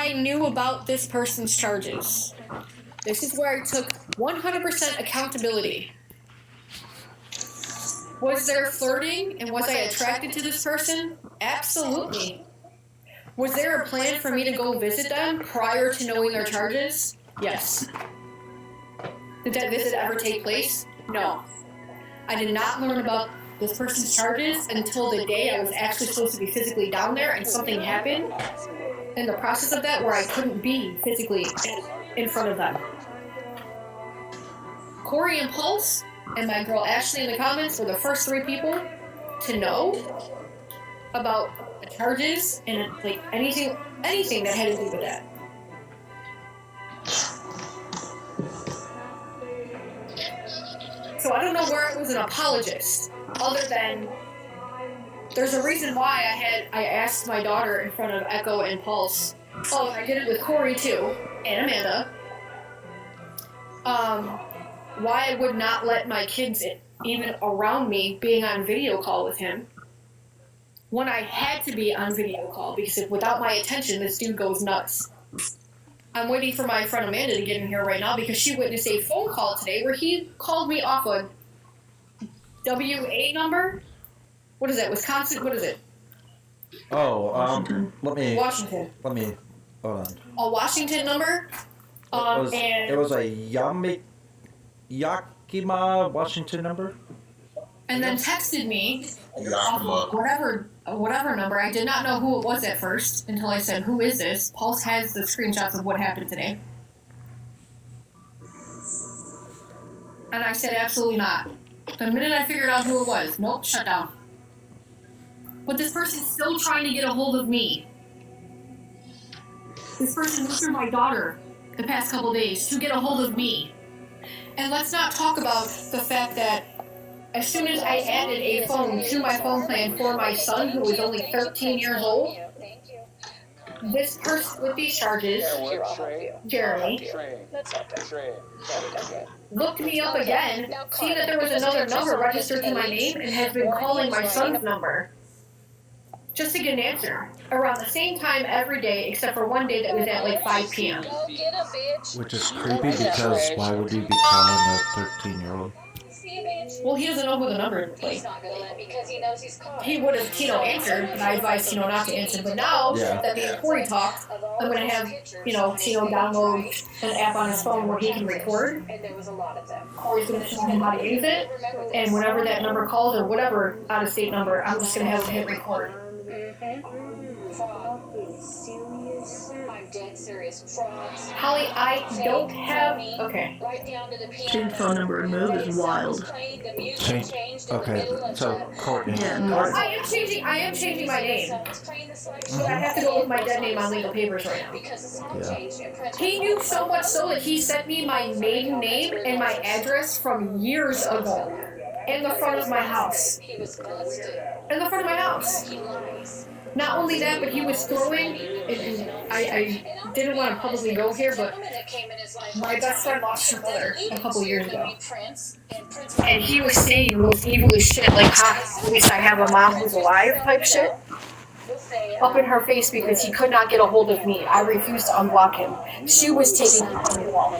I knew about this person's charges. This is where I took 100% accountability. Was there flirting and was I attracted to this person? Absolutely. Was there a plan for me to go visit them prior to knowing their charges? Yes. Did that visit ever take place? No. I did not learn about this person's charges until the day I was actually supposed to be physically down there, and something happened in the process of that where I couldn't be physically in front of them. Corey and Pulse and my girl Ashley in the comments were the first 3 people to know about the charges and like anything that had to do with that. So I don't know where I was an apologist, other than there's a reason why I asked my daughter in front of Echo and Pulse. Oh, and I did it with Corey too, and Amanda. Why I would not let my kids even around me being on video call with him when I had to be on video call, because without my attention, this dude goes nuts. I'm waiting for my friend Amanda to get in here right now because she witnessed a phone call today where he called me off a WA number. What is that? Wisconsin? What is it? Oh, Washington. Hold on. A Washington number. It was a Yakima, Washington number. And then texted me whatever number. I did not know who it was at first until I said, "Who is this?" Pulse has the screenshots of what happened today. And I said, absolutely not. The minute I figured out who it was, nope, shut down. But this person's still trying to get a hold of me. This person went through my daughter the past couple days to get a hold of me. And let's not talk about the fact that as soon as I added a phone to my phone plan for my son, who was only 13 years old, this person with these charges, Jeremy, looked me up again, see that there was another number registered to my name, and has been calling my son's number just to get an answer around the same time every day, except for one day that was at like 5 p.m. Which is creepy because why would you be calling a 13-year-old? Well, he doesn't know who the number is. Like, he would have, answered, but I advised Tino not to answer. But now that me and Corey talked, I'm going to have, Tino download an app on his phone where he can record. Corey's going to show him how to use it. And whenever that number calls, or whatever out-of-state number, I'm just going to have him hit record. Holly, I don't have... Okay. Change phone number and move is wild. Okay, so Courtney. Yeah, I am changing my name. But I have to go with my dead name on legal papers right now. Yeah. He knew so much so that he sent me my maiden name and my address from years ago. In the front of my house. In the front of my house. Not only that, but he was throwing, and I didn't want to publicly go here, but my best friend lost her mother a couple years ago. And he was saying the most evilest shit, like, at least I have a mom who's alive type shit, up in her face because he could not get a hold of me. I refused to unblock him. She was taking him on the wall.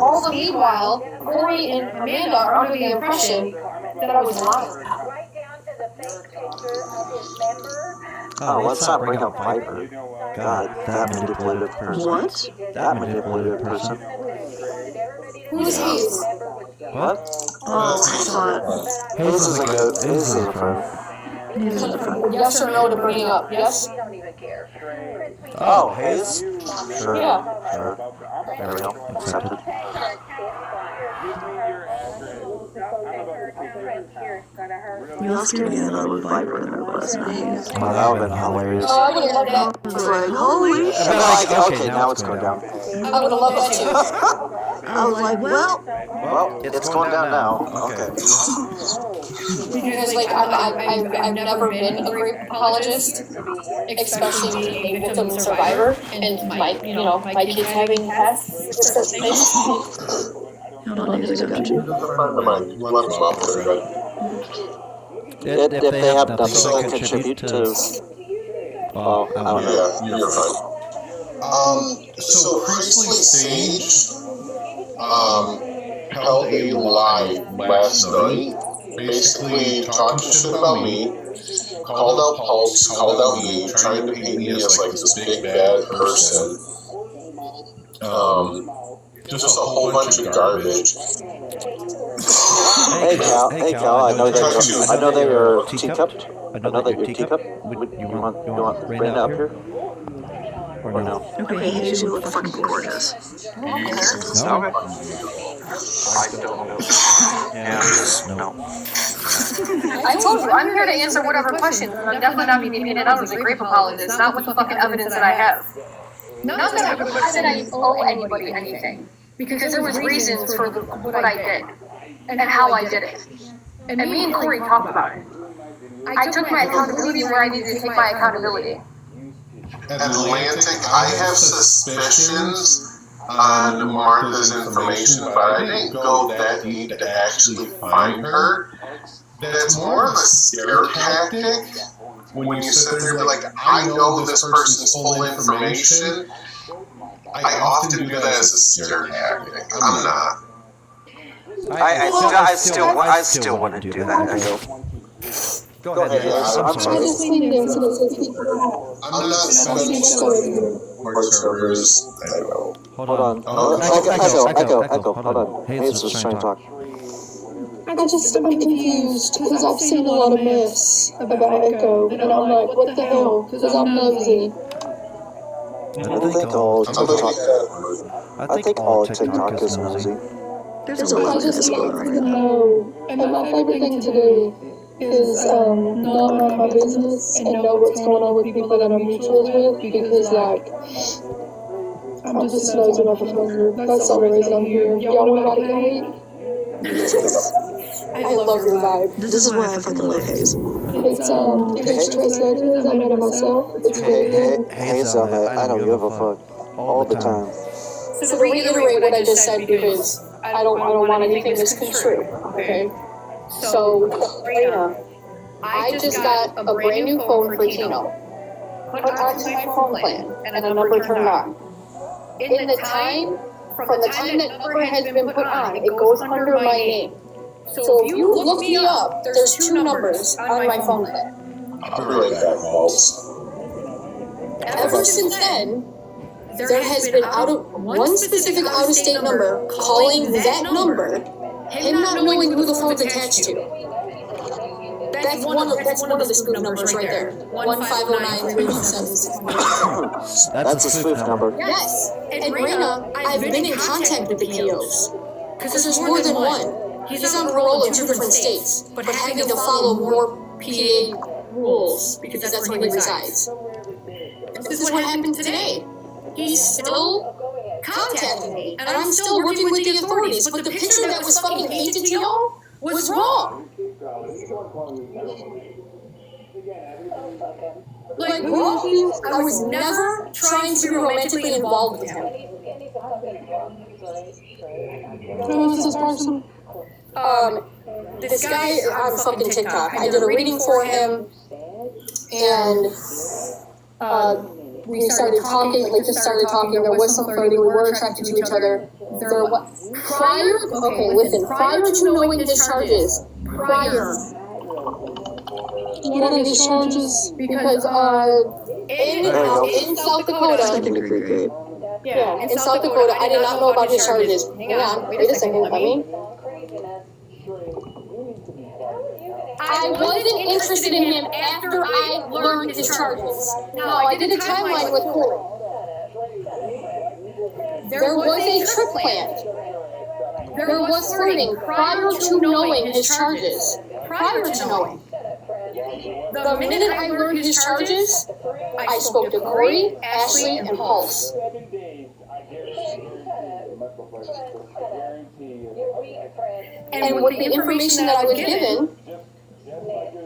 All the meanwhile, Corey and Amanda are under the impression that I was lying. Oh, let's not bring up Viper. God, that manipulative person. What? That manipulative person. Who's Hayes? What? Oh, I thought. Hayes is a good. Hayes is a friend. Yes or no to bring it up? Yes? Oh, Hayes? Sure. Yeah. Sure. There we go. Accepted. You also gave me another with Viper than there was, and I hate it. Oh, that would have been hilarious. I would have loved that. I was like, holy shit. Like, okay, now it's going down. I would have loved that too. I was like, well. Well, it's going down now. Okay. Because, like, I've never been a rape apologist, especially being a victim and survivor, and my kids having past things. Hold on, because I got you. If they have nothing to contribute to... Well, I don't know. You're fine. So Priestley Sage held a live last night, basically talking shit about me, called out Pulse, called out me, trying to paint me as like this big bad person. Just a whole bunch of garbage. Hey Cal, I know that you're teacup. I know that you're teacup. You want Raina up here? Or no? Okay, Hayes, you look fucking gorgeous. No. I don't know. Yeah. No. I told you, I'm here to answer whatever questions. I'm definitely not being painted out as a grape apologist, not with the fucking evidence that I have. Not that I owe anybody anything. Because there was reasons for what I did. And how I did it. And me and Corey talked about it. I took my accountability where I needed to take my accountability. Atlantic, I have suspicions on Martha's information, but I didn't go that deep to actually find her. That's more of a scare tactic. When you sit there and be like, I know this person's full information, I often do that as a scare tactic. I'm not. I still want to do that. Go ahead. I'm sorry. I'm not spending more servers. I know. Hold on. Echo. Hold on. Hayes was trying to talk. I'm confused because I've seen a lot of myths about Echo, and I'm like, what the hell? Because I'm nosy. I think all TikTok is nosy. There's a lot of this going right now. No, and my favorite thing to do is not mind my business and know what's going on with people that I'm mutuals with, because like I'm just nosy motherfucker. That's the only reason I'm here. Y'all know about it, hate? I love your vibe. This is why I fucking love Hayes. It's Trace Edges. I made it myself. It's really good. Hayes, I don't give a fuck all the time. So to reiterate what I just said, because I don't want anything misconstrued. Okay. So, Raina, I just got a brand new phone for Tino. Put onto my phone plan, and the number turned on. In the time, from the time that number has been put on, it goes under my name. So if you look me up, there's two numbers on my phone plan. I'll be right back, Balls. Ever since then, there has been one specific out-of-state number calling that number, him not knowing who the phone's attached to. That's one of the spoof numbers right there. 1509317. That's a spoof number. Yes. And Raina, I've been in contact with the POs. Because there's more than one. He's on parole in 2 different states, but having to follow more PA rules because that's where he resides. This is what happened today. He's still contacting me, and I'm still working with the authorities, but the picture that was fucking painted to y'all was wrong. Like, I was never trying to be romantically involved with him. Who is this person? This guy on fucking TikTok. I did a reading for him, and we started talking, There was some flirting, we were attracted to each other. Prior to knowing his charges, what are these charges? Because, in South Dakota, in South Dakota, I did not know about his charges. Hang on, wait a second, let me. I wasn't interested in him after I learned his charges. Now, I did a timeline with Corey. There was a trip planned. There was flirting prior to knowing his charges. Prior to knowing. The minute I learned his charges, I spoke to Corey, Ashley, and Pulse. And with the information that I was given,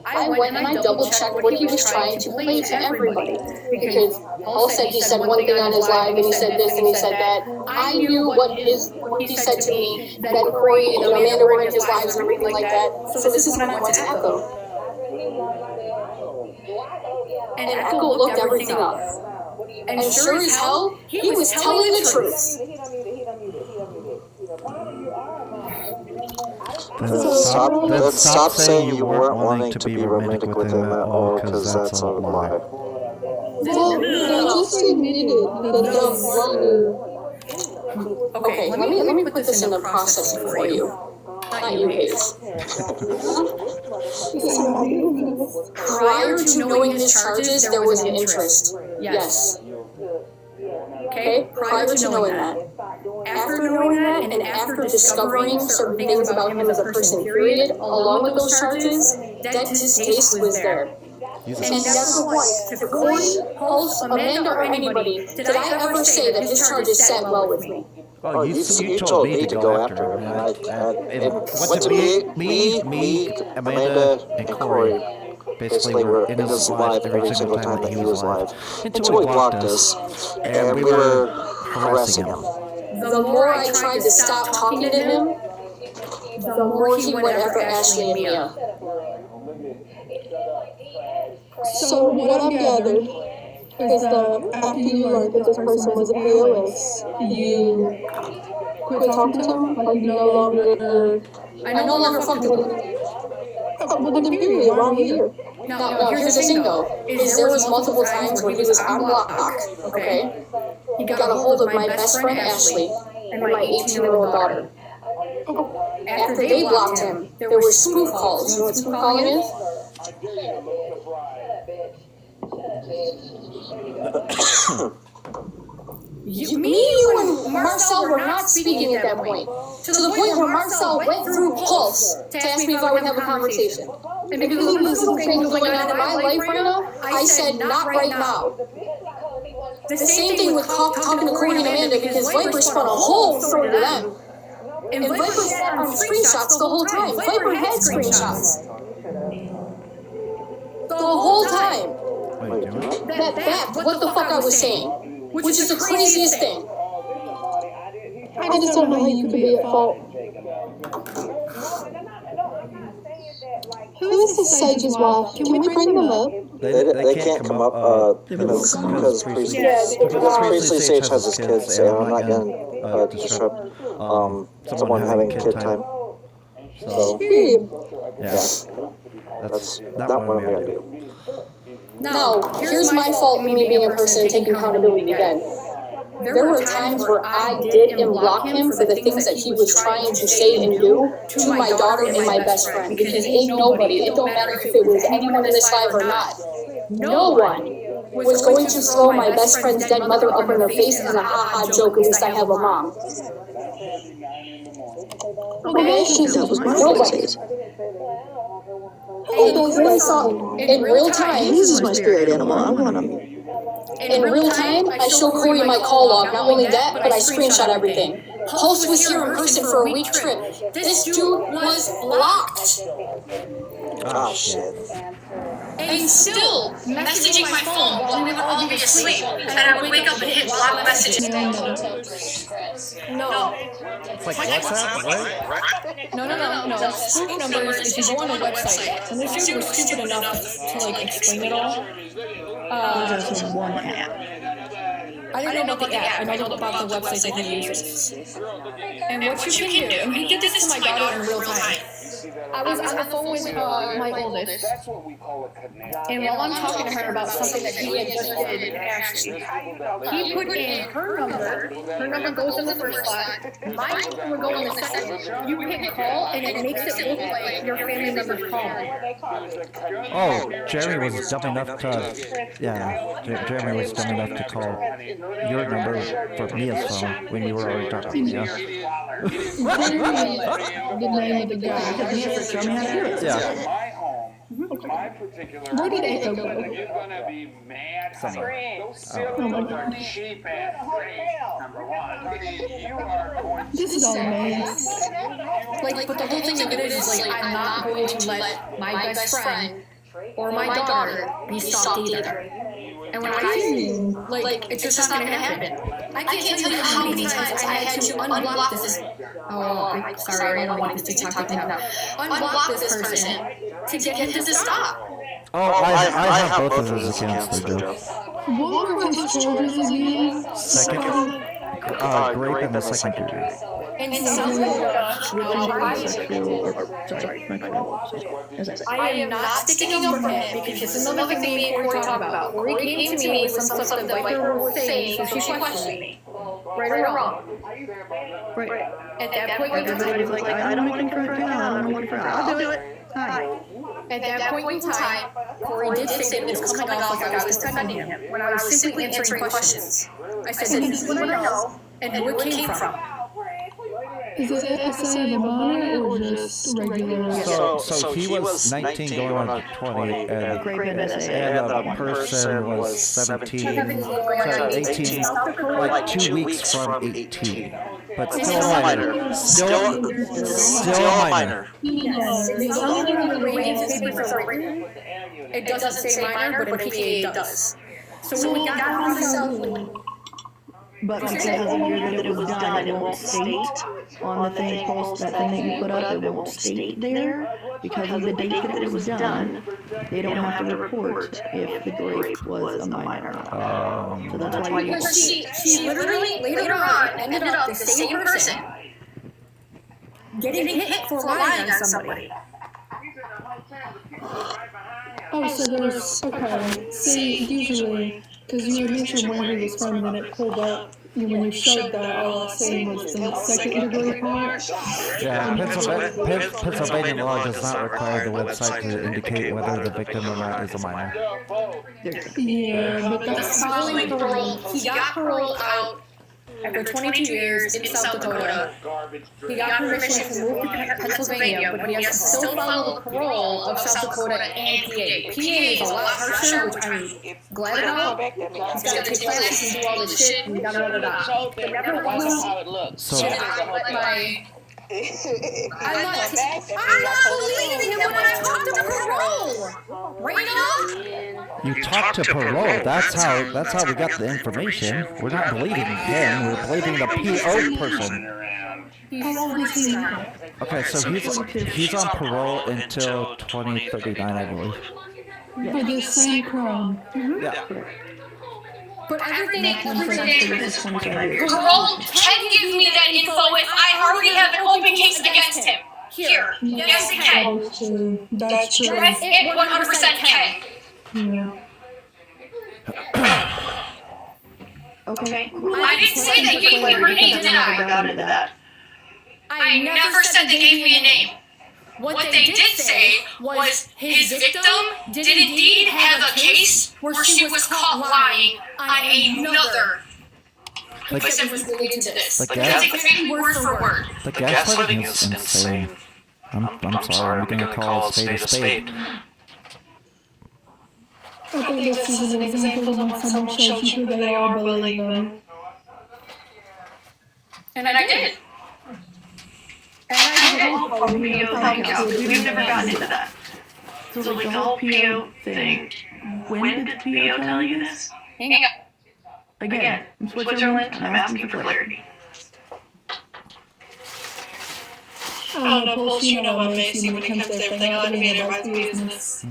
I went and I double-checked what he was trying to play to everybody. Because Paul said he said one thing on his live, and he said this, and he said that. I knew what he said to me, that Corey and Amanda were in his lives and everything like that. So this is when I went to Echo. And Echo looked everything up. And sure as hell, he was telling the truth. Then Stop saying you weren't wanting to be romantic with him at all, because that's a lie. Well, I just admitted that Okay, let me put this in the processing for you. Not you, Hayes. Prior to knowing his charges, there was an interest. Yes. Okay? Prior to knowing that. After knowing that, and after discovering certain things about him as a person, period, along with those charges, that distaste was there. And never once, to Corey, Pulse, Amanda, or anybody, did I ever say that his charges sat well with me. Oh, you told me to go after him. It went to me, Amanda, and Corey. Basically, were in his life every single time that he was live. Until he blocked us, and we were harassing him. The more I tried to stop talking to him, the more he went after Ashley and Mia. So what I've gathered is that after you learned that this person was a POS, you quit talking to him, like you no longer... I no longer fucked with him. Within a period, around a year. No, here's the thing though, is there was multiple times when he was on block, okay? He got a hold of my best friend Ashley and my 18-year-old daughter. After they blocked him, there were spoof calls. You know what spoof calling is? Me, you, and Marcel were not speaking at that point. To the point where Marcel went through Pulse to ask me if I would have a conversation. And because of the little things going on in my life right now, I said not right now. The same thing with talking to Corey and Amanda because Viper spun a hole through to them. And Viper sat on screenshots the whole time. Viper had screenshots. The whole time. That backed what the fuck I was saying. Which is the craziest thing. I just don't know how you could be at fault. Who is this Sage's wife? Can we bring them up? They can't come up because Priestley Sage has his kids, so I'm not going to disrupt someone having kid time. So, yeah, that's not what I'm going to do. Now, here's my fault, me being a person and taking accountability again. There were times where I did block him for the things that he was trying to say and do to my daughter and my best friend, because ain't nobody, it don't matter if it was anyone in this life or not, no one was going to throw my best friend's dead mother up in their face as a ha-ha joke, at least I have a mom. Okay, that was my voice. In real time, This is my spirit animal. I want him. In real time, I show Corey my call log. Not only that, but I screenshot everything. Pulse was here in person for a week trip. This dude was blocked. Oh, shit. And still messaging my phone while we would all be asleep, and I would wake up and hit block messages. No. It's like WhatsApp, right? No. Spoof numbers is you go on a website, and this dude was stupid enough to like explain it all. There's also one app. I don't know about the app. I know about the website that he uses. And what you can do, and he did this to my daughter in real time. I was on the phone with my oldest, and while I'm talking to her about something that he had just did to Ashley, he put in her number goes in the first spot, my number would go in the second. You hit call, and it makes it look like your family member's calling. Oh, Jeremy was dumb enough to... Yeah, Jeremy was dumb enough to call your number for Mia's phone when you were already talking, yeah? The name of the guy. Yeah. Where did Echo go? You're gonna be mad. Those are cheap ass drinks, number one. I mean, you are going to... This is all mess. Like, but the whole thing of it is like, I'm not going to let my best friend or my daughter be stalked either. And when I say, like, it's just not gonna happen. I can't tell you how many times I had to unblock this. Oh, sorry, I don't want this TikTok thing now. Unblock this person to get him to stop. Oh, I have both of those accounts, though, Joe. What were his charges again? Second, grape in the second degree. In South Dakota, I am not sticking up for him because this is another thing me and Corey talk about. Corey came to me with some stuff that white girl was saying, so she questioned me. Right or wrong? Right. At that point, Everybody was like, I don't want to confront you, I don't want to confront you. I'll do it. Hi. at that point in time, Corey did say that it was coming off like I was defending him when I was simply answering questions. I said, "This is what I know and who it came from." Is it FSA in the minor or just regular? So he was 19 going on 20, and the person was 17, sorry, 18, like 2 weeks from 18. But still a minor. Still a minor. It doesn't say minor, but in PKA it does. So when we got on the cell, but because of the year that it was done, it won't state on the thing, post, that thing that you put up, it won't state there. Because of the date that it was done, they don't have to report if the grape was a minor. So that's why you... She literally, later on, ended up the same person getting hit for lying on somebody. Oh, so there's, okay, see, usually, because you had mentioned where he was from, and it pulled up, when you showed that, all I was saying was the second degree part. Yeah, Pennsylvania law does not require the website to indicate whether the victim or not is a minor. Yeah, but that's... He got paroled out after 22 years in South Dakota. He got permission to move to Pennsylvania, but he has to still follow the parole of South Dakota and PA. PA is a lot harsher, which I'm glad about. He's got to take classes and do all this shit, and we got to run it out. But never once So, did I let my... I'm not believing him when I talked to parole! Right now? you talked to parole. That's how we got the information. We're not believing him. We're believing the PO person. How old is he now? Okay, so he's on parole until 2039, I believe. For the same crime. Yeah. But everything Parole can give me that info if I already have an open case against him. Here. Yes, it can. That's true. Yes, it 100% can. Yeah. Okay. I didn't say they gave me her name, did I? I never said they gave me a name. What they did say was his victim did indeed have a case where she was caught lying on another person was related to this. That's exactly word for word. The gaslighting is insane. I'm sorry, I'm gonna call a spade a spade. I think this is an example of when someone shows you who they are, believe them. And I did. We've never gotten into that. So like the whole PO thing, when did the PO tell you this? Hang on. Again, I'm Switzerland, and I'm asking for clarity. I don't know, Pulse, you know I'm Macy when it comes to everything. I like being about business.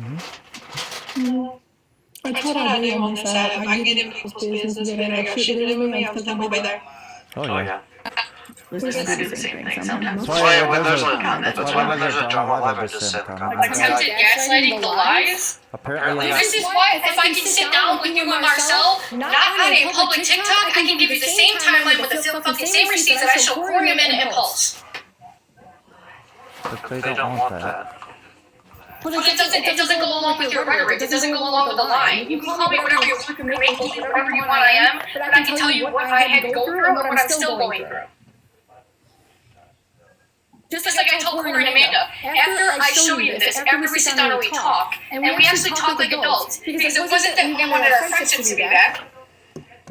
I thought I did on this app. I get in people's business, and I shit it with me, I'm still gonna be there. Oh yeah. Listen, I do the same thing sometimes. That's why when there's a drama live, I just said Attempted gaslighting the lies? Apparently, This is why if I can sit down with you and Marcel, not on a public TikTok, I can give you the same timeline with the fucking same receipts that I show Corey, Amanda, and Pulse. but they don't want that. But it doesn't go along with your rhetoric. It doesn't go along with the line. You can call me whatever you want. You can make me whatever you want I am, but I can tell you what I had to go through and what I'm still going through. Just like I told Corey and Amanda, after I show you this, after we sit down and we talk, and we actually talk like adults, because it wasn't that we wanted our friendship to be back.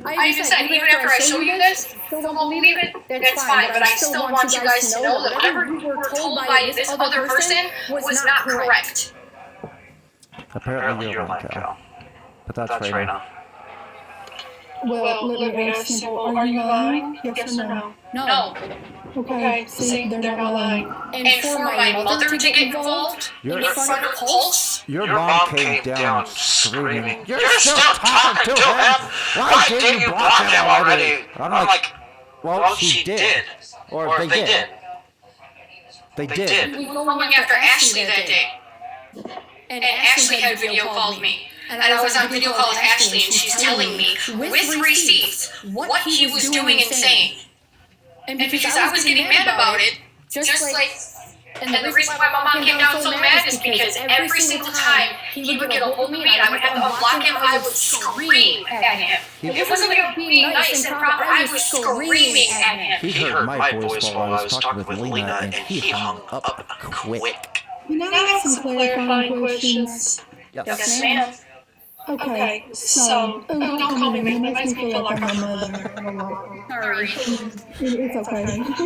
I even said, even after I show you this, still don't believe it, that's fine, but I still want you guys to know that whatever you were told by this other person was not correct. Apparently you're lying, Cal. But that's right now. Well, let me ask simple. Are you lying? Yes or no? No. Okay, see, they're not lying. And for my mother to get involved in front of Pulse, Your mom came down screaming, "You're still talking to him? Why didn't you block him already?" I'm like, well, she did. Or they did. They did. We were going after Ashley that day. And Ashley had video called me. And I was on video call with Ashley, and she's telling me, with receipts, what he was doing and saying. And because I was getting mad about it, just like, and the reason why my mom came down so mad is because every single time he would get a hold of me and I would have to unblock him, I would scream at him. It wasn't like being nice and proper, I was screaming at him. He heard my voice while I was talking with Lena, and he hung up quick. Can I ask some clarifying questions? Yes, ma'am. Okay, so, don't call me ma'am, it makes me feel like I'm my mother. Sorry. It's okay.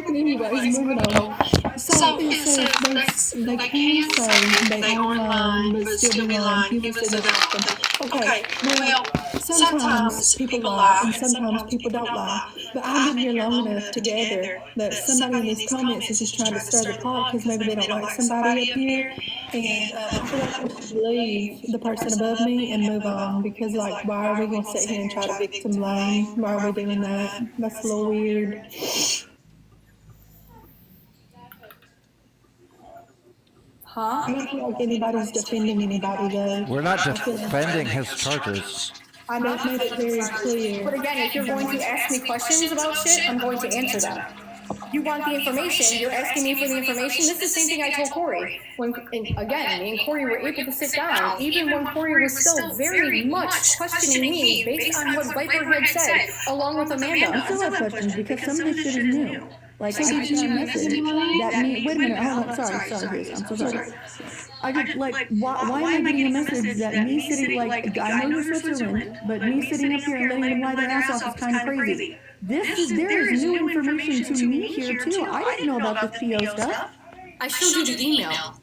Anyways, moving on. So, it says they can say they online, but still be lying. People say that often. Okay, well, sometimes people lie, and sometimes people don't lie. But I've been here long enough together that somebody in these comments is just trying to stir the pot because maybe they don't like somebody up here. And I feel like I should leave the person above me and move on because, like, why are we going to sit here and try to victim blame? Why are we doing that? That's a little weird. huh? I don't feel like anybody's defending anybody, though. We're not defending his charges. I don't make it very clear. But again, if you're going to ask me questions about shit, I'm going to answer them. You want the information, you're asking me for the information. This is the same thing I told Corey. When, again, me and Corey were able to sit down, even when Corey was still very much questioning me based on what Viper had said, along with Amanda. I still have questions because some of this shit is new. Like, I got you a message that me, wait a minute, hold on, sorry, I'm so sorry. I just, like, why am I getting a message that me sitting, like, I know you're Switzerland, but me sitting up here and letting them lie their ass off is kind of crazy. There is new information to me here, too. I didn't know about this PO stuff. I showed you the email.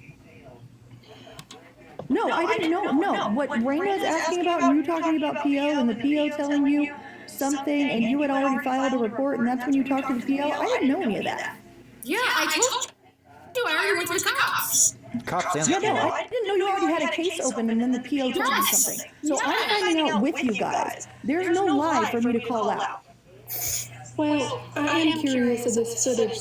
No, I didn't know, no. What Raina's asking about, and you talking about PO, and the PO telling you something, and you had already filed a report, and that's when you talked to the PO, I didn't know any of that. Yeah, I told you. I already went to the cops. Cops and Yeah, no, I didn't know you already had a case open, and then the PO told you something. So I'm finding out with you guys. There's no lie for me to call out. Well, I am curious of this footage